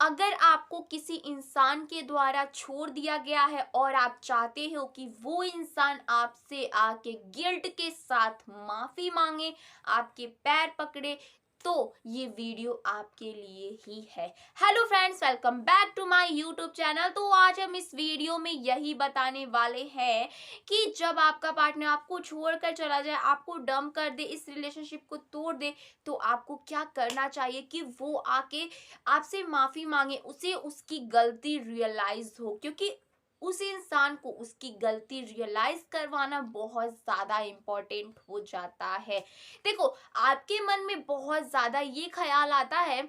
अगर आपको किसी इंसान के द्वारा छोड़ दिया गया है और आप चाहते हो कि वो इंसान आपसे आके गिल्ट के साथ माफी मांगे, आपके पैर पकड़े, तो ये वीडियो आपके लिए ही है। Hello friends, welcome back to my YouTube channel. तो आज हम इस वीडियो में यही बताने वाले हैं कि जब आपका पार्टनर आपको छोड़कर चला जाए, आपको डंप कर दे, इस रिलेशनशिप को तोड़ दे, तो आपको क्या करना चाहिए कि वो आके आपसे माफी मांगे, उसे उसकी गलती रियलाइज हो, क्योंकि उस इंसान को उसकी गलती रियलाइज करवाना बहुत ज्यादा इम्पोर्टेंट हो जाता है। देखो, आपके मन में बहुत ज्यादा ये ख्याल आता है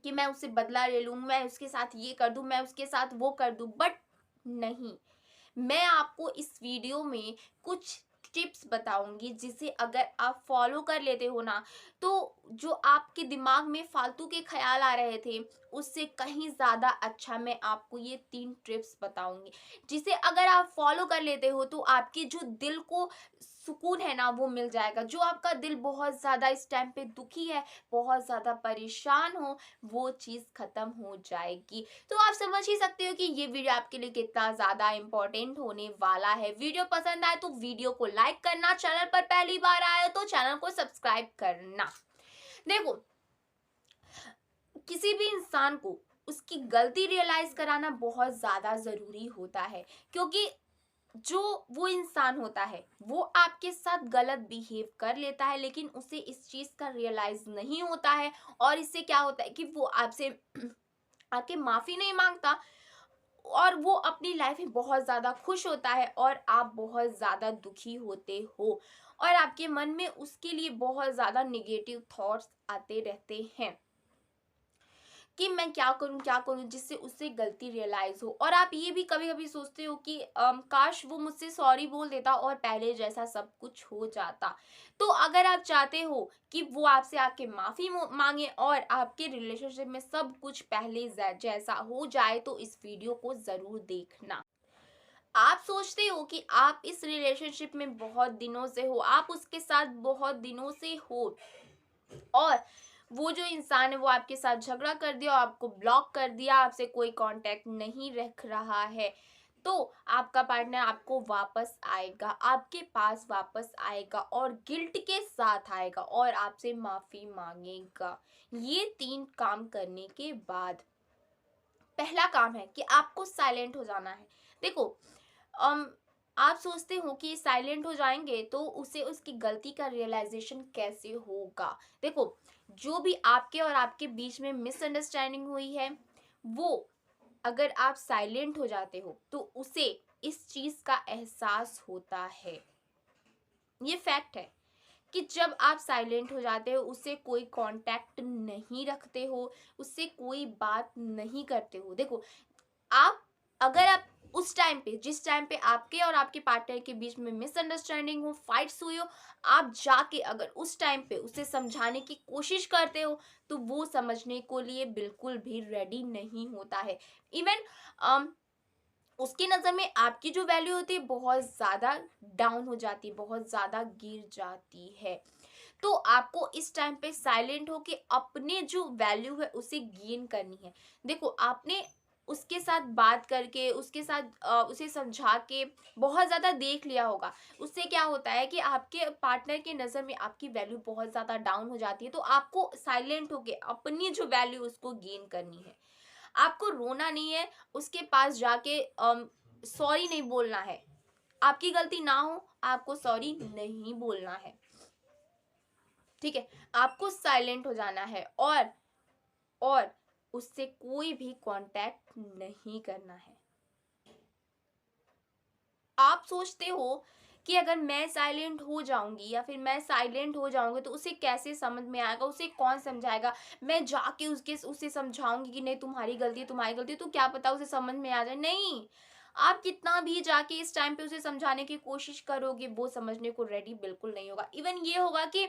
कि मैं उससे बदला ले लूं, मैं उसके साथ ये कर दूं, मैं उसके साथ वो कर दूं, बट नहीं। मैं आपको इस वीडियो में कुछ टिप्स बताऊंगी जिसे अगर आप फॉलो कर लेते हो ना, तो जो आपके दिमाग में फालतू के ख्याल आ रहे थे उससे कहीं ज़्यादा अच्छा मैं आपको ये 3 टिप्स बताऊंगी, जिसे अगर आप फॉलो कर लेते हो तो आपके जो दिल को सुकून है ना वो मिल जाएगा। जो आपका दिल बहुत ज़्यादा इस टाइम पे दुखी है, बहुत ज़्यादा परेशान हो, वो चीज़ ख़त्म हो जाएगी। तो आप समझ ही सकते हो कि ये वीडियो आपके लिए कितना ज़्यादा इम्पोर्टेंट होने वाला है। वीडियो पसंद आए तो वीडियो को लाइक करना, चैनल पर पहली बार आए हो तो चैनल को सब्सक्राइब करना। देखो, किसी भी इंसान को उसकी गलती रियलाइज कराना बहुत ज़्यादा ज़रूरी होता है, क्योंकि जो वो इंसान होता है वो आपके साथ गलत बिहेव कर लेता है, लेकिन उसे इस चीज़ का रियलाइज नहीं होता है। और इससे क्या होता है कि वो आपसे आके माफ़ी नहीं मांगता और वो अपनी लाइफ में बहुत ज़्यादा खुश होता है और आप बहुत ज़्यादा दुखी होते हो, और आपके मन में उसके लिए बहुत ज़्यादा निगेटिव थॉट्स आते रहते हैं कि मैं क्या करूँ जिससे उससे गलती रियलाइज हो। और आप ये भी कभी कभी सोचते हो कि काश वो मुझसे सॉरी बोल देता और पहले जैसा सब कुछ हो जाता। तो अगर आप चाहते हो कि वो आपसे आके माफ़ी मांगे और आपके रिलेशनशिप में सब कुछ पहले जैसा हो जाए, तो इस वीडियो को ज़रूर देखना। आप सोचते हो कि आप इस रिलेशनशिप में बहुत दिनों से हो, आप उसके साथ बहुत दिनों से हो, और वो जो इंसान है वो आपके साथ झगड़ा कर दिया और आपको ब्लॉक कर दिया, आपसे कोई कांटेक्ट नहीं रख रहा है, तो आपका पार्टनर आपको वापस आएगा, आपके पास वापस आएगा और गिल्ट के साथ आएगा और आपसे माफ़ी मांगेगा। ये 3 काम करने के बाद पहला काम है कि आपको साइलेंट हो जाना है। देखो, अम आप सोचते हो कि साइलेंट हो जाएंगे तो उसे उसकी गलती का रियलाइजेशन कैसे होगा। देखो, जो भी आपके और आपके बीच में मिसअंडरस्टैंडिंग हुई है, वो अगर आप साइलेंट हो जाते हो तो उसे इस चीज का एहसास होता है। ये फैक्ट है कि जब आप साइलेंट हो जाते हो, उससे कोई कांटेक्ट नहीं रखते हो, उससे कोई बात नहीं करते हो। देखो, आप अगर आप उस टाइम पे, जिस टाइम पे आपके और आपके पार्टनर के बीच में मिसअंडरस्टैंडिंग हो, फाइट्स हुई हो, आप जाके अगर उस टाइम पे उसे समझाने की कोशिश करते हो, तो वो समझने को लिए बिल्कुल भी रेडी नहीं होता है। इवन उसकी नज़र में आपकी जो वैल्यू होती है बहुत ज़्यादा डाउन हो जाती है, बहुत ज़्यादा गिर जाती है। तो आपको इस टाइम पे साइलेंट होके अपने जो वैल्यू है उसे गेन करनी है। देखो, आपने उसके साथ बात करके, उसके साथ उसे समझा के बहुत ज़्यादा देख लिया होगा। उससे क्या होता है कि आपके पार्टनर की नज़र में आपकी वैल्यू बहुत ज़्यादा डाउन हो जाती है, तो आपको साइलेंट होके अपनी जो वैल्यू उसको गेन करनी है। आपको रोना नहीं है, उसके पास जाके सॉरी नहीं बोलना है। आपकी गलती ना हो, आपको सॉरी नहीं बोलना है, ठीक है? आपको साइलेंट हो जाना है और उससे कोई भी कांटेक्ट नहीं करना है। आप सोचते हो कि अगर मैं साइलेंट हो जाऊंगी या फिर मैं साइलेंट हो जाऊंगी तो उसे कैसे समझ में आएगा, उसे कौन समझाएगा? मैं जाके उसके उसे समझाऊंगी कि नहीं, तुम्हारी गलती है, तुम्हारी गलती है, तो क्या पता उसे समझ में आ जाए। नहीं, आप कितना भी जाके इस टाइम पे उसे समझाने की कोशिश करोगे, वो समझने को रेडी बिल्कुल नहीं होगा। इवन ये होगा कि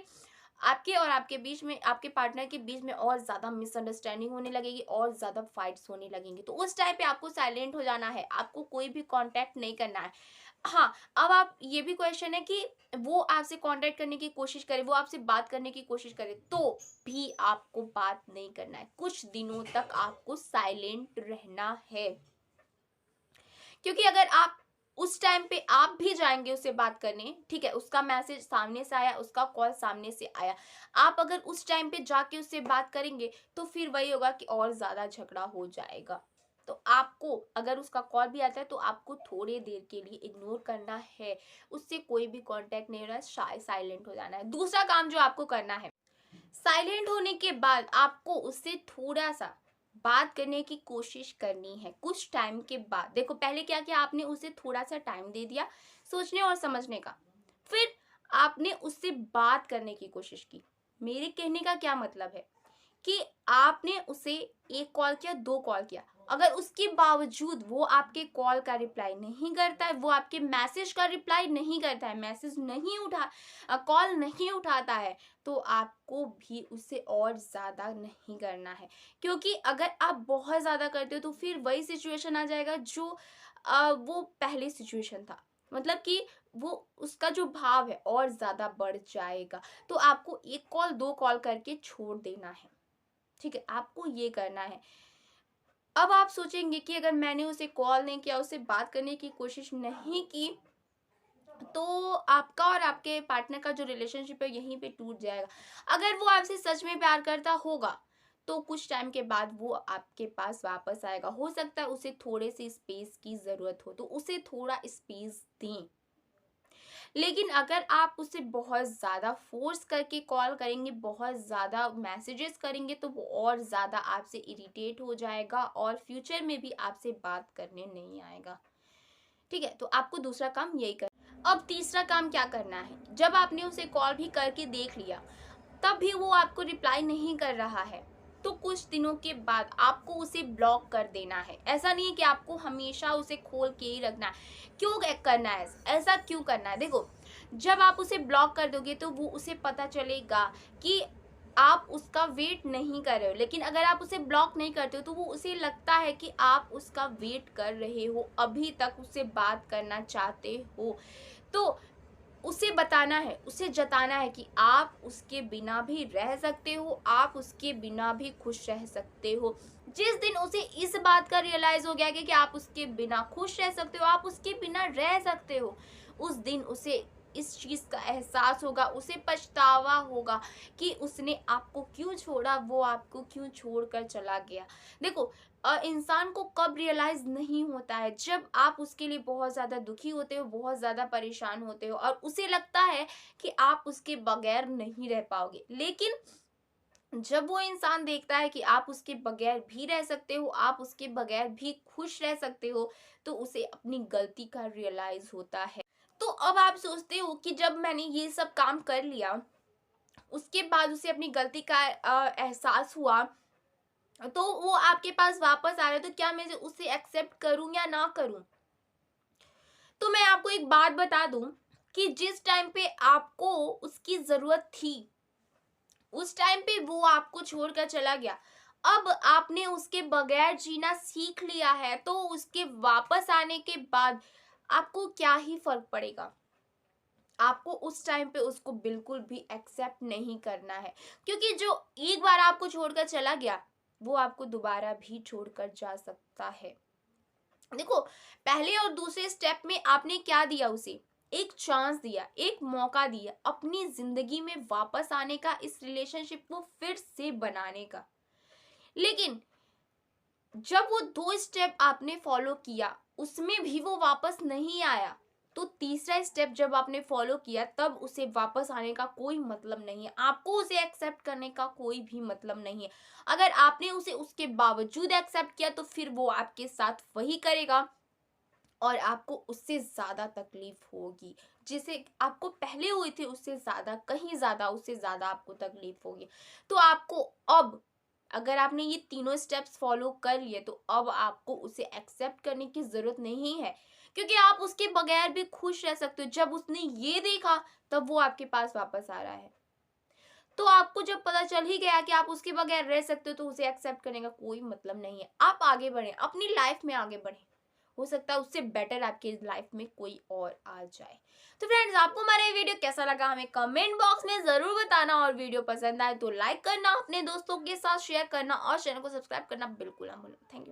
आपके और आपके बीच में, आपके पार्टनर के बीच में और ज़्यादा मिसअंडरस्टैंडिंग होने लगेगी और ज़्यादा फाइट्स होने लगेंगी। तो उस टाइम पे आपको साइलेंट हो जाना है, आपको कोई भी कॉन्टैक्ट नहीं करना है। हाँ, अब आप ये भी क्वेश्चन है कि वो आपसे कॉन्टैक्ट करने की कोशिश करे, वो आपसे बात करने की कोशिश करे, तो भी आपको बात नहीं करना है। कुछ दिनों तक आपको साइलेंट रहना है। क्योंकि अगर आप उस टाइम पे आप भी जाएंगे उससे बात करने, ठीक है, उसका मैसेज सामने से आया, उसका कॉल सामने से आया, आप अगर उस टाइम पे जाके उससे बात करेंगे तो फिर वही होगा कि और ज्यादा झगड़ा हो जाएगा। तो आपको अगर उसका कॉल भी आता है तो आपको थोड़ी देर के लिए इग्नोर करना है, उससे कोई भी कांटेक्ट नहीं होना है, साइलेंट हो जाना है। दूसरा काम जो आपको करना है, साइलेंट होने के बाद आपको उससे थोड़ा सा बात करने की कोशिश करनी है कुछ टाइम के बाद। देखो पहले क्या किया, आपने उसे थोड़ा सा टाइम दे दिया सोचने और समझने का, फिर आपने उससे बात करने की कोशिश की। मेरे कहने का क्या मतलब है कि आपने उसे एक कॉल किया, दो कॉल किया, अगर उसके बावजूद वो आपके कॉल का रिप्लाई नहीं करता है, वो आपके मैसेज का रिप्लाई नहीं करता है, मैसेज नहीं कॉल नहीं उठाता है, तो आपको भी उससे और ज़्यादा नहीं करना है। क्योंकि अगर आप बहुत ज़्यादा करते हो तो फिर वही सिचुएशन आ जाएगा जो वो पहले सिचुएशन था, मतलब कि वो उसका जो भाव है और ज़्यादा बढ़ जाएगा। तो आपको एक कॉल दो कॉल करके छोड़ देना है, ठीक है, आपको ये करना है। अब आप सोचेंगे कि अगर मैंने उसे कॉल नहीं किया, उससे बात करने की कोशिश नहीं की, तो आपका और आपके पार्टनर का जो रिलेशनशिप है यहीं पे टूट जाएगा। अगर वो आपसे सच में प्यार करता होगा तो कुछ टाइम के बाद वो आपके पास वापस आएगा। हो सकता है उसे थोड़े से स्पेस की ज़रूरत हो, तो उसे थोड़ा स्पेस दें। लेकिन अगर आप उसे बहुत ज़्यादा फ़ोर्स करके कॉल करेंगे, बहुत ज़्यादा मैसेजेस करेंगे, तो वो और ज़्यादा आपसे इरिटेट हो जाएगा और फ्यूचर में भी आपसे बात करने नहीं आएगा। ठीक है? तो आपको दूसरा काम यही कर। अब तीसरा काम क्या करना है? जब आपने उसे कॉल भी करके देख लिया, तब भी वो आपको रिप्लाई नहीं कर रहा है, तो कुछ दिनों के बाद आपको उसे ब्लॉक कर देना है। ऐसा नहीं है कि आपको हमेशा उसे खोल के ही रखना है। क्यों करना है ऐसा, क्यों करना है? देखो, जब आप उसे ब्लॉक कर दोगे तो वो उसे पता चलेगा कि आप उसका वेट नहीं कर रहे हो। लेकिन अगर आप उसे ब्लॉक नहीं करते हो तो वो उसे लगता है कि आप उसका वेट कर रहे हो, अभी तक उससे बात करना चाहते हो। तो उसे बताना है, उसे जताना है कि आप उसके बिना भी रह सकते हो, आप उसके बिना भी खुश रह सकते हो। जिस दिन उसे इस बात का रियलाइज़ हो गया कि आप उसके बिना खुश रह सकते हो, आप उसके बिना रह सकते हो, उस दिन उसे इस चीज़ का एहसास होगा, उसे पछतावा होगा कि उसने आपको क्यों छोड़ा, वो आपको क्यों छोड़कर चला गया। देखो, इंसान को कब रियलाइज़ नहीं होता है, जब आप उसके लिए बहुत ज़्यादा दुखी होते हो, बहुत ज़्यादा परेशान होते हो और उसे लगता है कि आप उसके बगैर नहीं रह पाओगे। लेकिन जब वो इंसान देखता है कि आप उसके बगैर भी रह सकते हो, आप उसके बगैर भी खुश रह सकते हो, तो उसे अपनी गलती का रियलाइज़ होता है। तो अब आप सोचते हो कि जब मैंने ये सब काम कर लिया, उसके बाद उसे अपनी गलती का एहसास हुआ, तो वो आपके पास वापस आ रहा है, तो क्या मैं उसे एक्सेप्ट करूँ या ना करूँ? तो मैं आपको एक बात बता दूँ कि जिस टाइम पे आपको उसकी ज़रूरत थी, उस टाइम पे वो आपको छोड़कर चला गया। अब आपने उसके बगैर जीना सीख लिया है, तो उसके वापस आने के बाद आपको क्या ही फ़र्क पड़ेगा? आपको उस टाइम पे उसको बिल्कुल भी एक्सेप्ट नहीं करना है, क्योंकि जो एक बार आपको छोड़कर चला गया, वो आपको दोबारा भी छोड़कर जा सकता है। देखो, पहले और दूसरे स्टेप में आपने क्या दिया उसे? एक चांस दिया, एक मौका दिया अपनी ज़िंदगी में वापस आने का, इस रिलेशनशिप को फिर से बनाने का। लेकिन जब वो 2 स्टेप आपने फॉलो किया, उसमें भी वो वापस नहीं आया, तो तीसरा स्टेप जब आपने फॉलो किया, तब उसे वापस आने का कोई मतलब नहीं है। आपको उसे एक्सेप्ट करने का कोई भी मतलब नहीं है। अगर आपने उसे उसके बावजूद एक्सेप्ट किया, तो फिर वो आपके साथ वही करेगा और आपको उससे ज़्यादा तकलीफ होगी। जिसे आपको पहले हुई थी उससे ज़्यादा, कहीं ज़्यादा, उससे ज़्यादा आपको तकलीफ होगी। तो आपको अब, अगर आपने ये तीनों स्टेप्स फॉलो कर लिए, तो अब आपको उसे एक्सेप्ट करने की ज़रूरत नहीं है, क्योंकि आप उसके बगैर भी खुश रह सकते हो। जब उसने ये देखा, तब वो आपके पास वापस आ रहा है। तो आपको जब पता चल ही गया कि आप उसके बगैर रह सकते हो, तो उसे एक्सेप्ट करने का कोई मतलब नहीं है। आप आगे बढ़ें, अपनी लाइफ में आगे बढ़ें। हो सकता है उससे बेटर आपकी लाइफ में कोई और आ जाए। तो फ्रेंड्स, आपको हमारा ये वीडियो कैसा लगा हमें कमेंट बॉक्स में ज़रूर बताना, और वीडियो पसंद आए तो लाइक करना, अपने दोस्तों के साथ शेयर करना और चैनल को सब्सक्राइब करना बिल्कुल ना भूलें। Thank you.